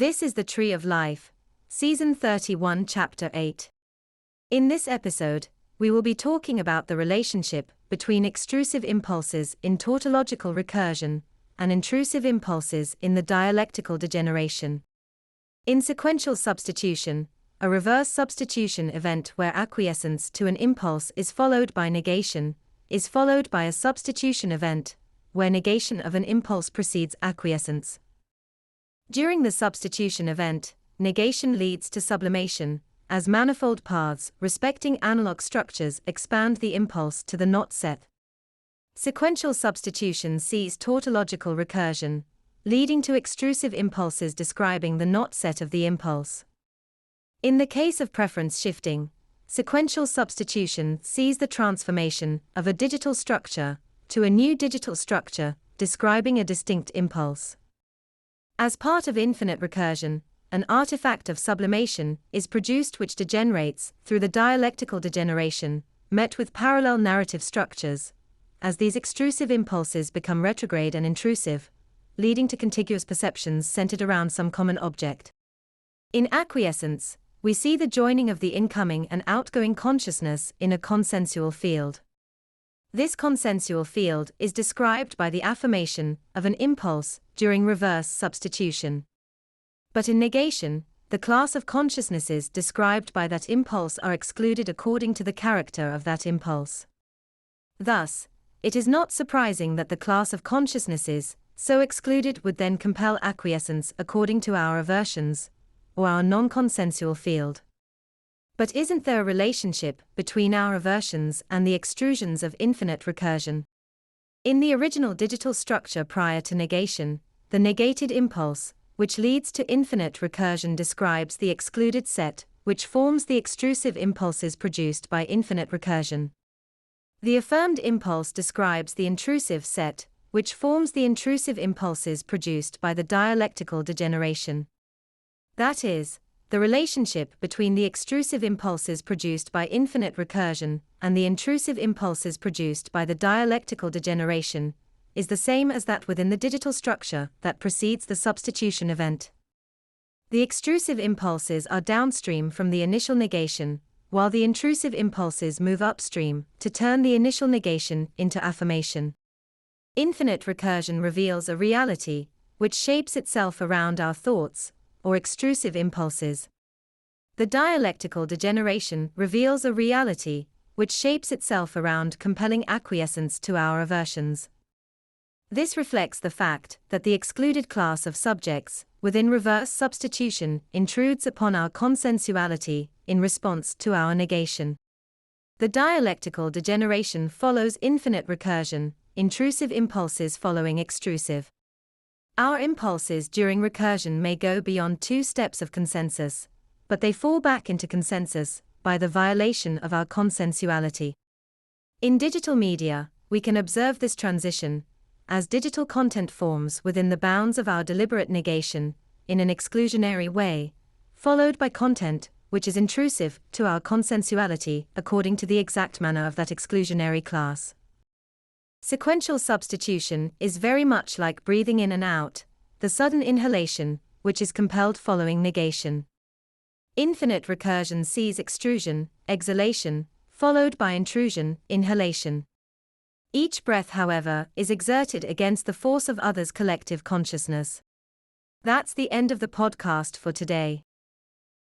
This is the Tree of Life, Season 31, Chapter 8. In this episode, we will be talking about the relationship between extrusive impulses in tautological recursion and intrusive impulses in the dialectical degeneration. In sequential substitution, a reverse substitution event where acquiescence to an impulse is followed by negation, is followed by a substitution event, where negation of an impulse precedes acquiescence. During the substitution event, negation leads to sublimation, as manifold paths respecting analog structures expand the impulse to the not set. Sequential substitution sees tautological recursion, leading to extrusive impulses describing the not set of the impulse. In the case of preference shifting, sequential substitution sees the transformation of a digital structure to a new digital structure describing a distinct impulse. As part of infinite recursion, an artifact of sublimation is produced which degenerates through the dialectical degeneration, met with parallel narrative structures, as these extrusive impulses become retrograde and intrusive, leading to contiguous perceptions centered around some common object. In acquiescence, we see the joining of the incoming and outgoing consciousness in a consensual field. This consensual field is described by the affirmation of an impulse during reverse substitution. But in negation, the class of consciousnesses described by that impulse are excluded according to the character of that impulse. Thus, it is not surprising that the class of consciousnesses so excluded would then compel acquiescence according to our aversions, or our non-consensual field. But isn't there a relationship between our aversions and the extrusions of infinite recursion? In the original digital structure prior to negation, the negated impulse, which leads to infinite recursion, describes the excluded set, which forms the extrusive impulses produced by infinite recursion. The affirmed impulse describes the intrusive set, which forms the intrusive impulses produced by the dialectical degeneration. That is, the relationship between the extrusive impulses produced by infinite recursion and the intrusive impulses produced by the dialectical degeneration is the same as that within the digital structure that precedes the substitution event. The extrusive impulses are downstream from the initial negation, while the intrusive impulses move upstream to turn the initial negation into affirmation. Infinite recursion reveals a reality which shapes itself around our thoughts, or extrusive impulses. The dialectical degeneration reveals a reality which shapes itself around compelling acquiescence to our aversions. This reflects the fact that the excluded class of subjects within reverse substitution intrudes upon our consensuality in response to our negation. The dialectical degeneration follows infinite recursion, intrusive impulses following extrusive. Our impulses during recursion may go beyond 2 steps of consensus, but they fall back into consensus by the violation of our consensuality. In digital media, we can observe this transition as digital content forms within the bounds of our deliberate negation in an exclusionary way, followed by content which is intrusive to our consensuality according to the exact manner of that exclusionary class. Sequential substitution is very much like breathing in and out, the sudden inhalation, which is compelled following negation. Infinite recursion sees extrusion, exhalation, followed by intrusion, inhalation. Each breath, however, is exerted against the force of others' collective consciousness. That's the end of the podcast for today.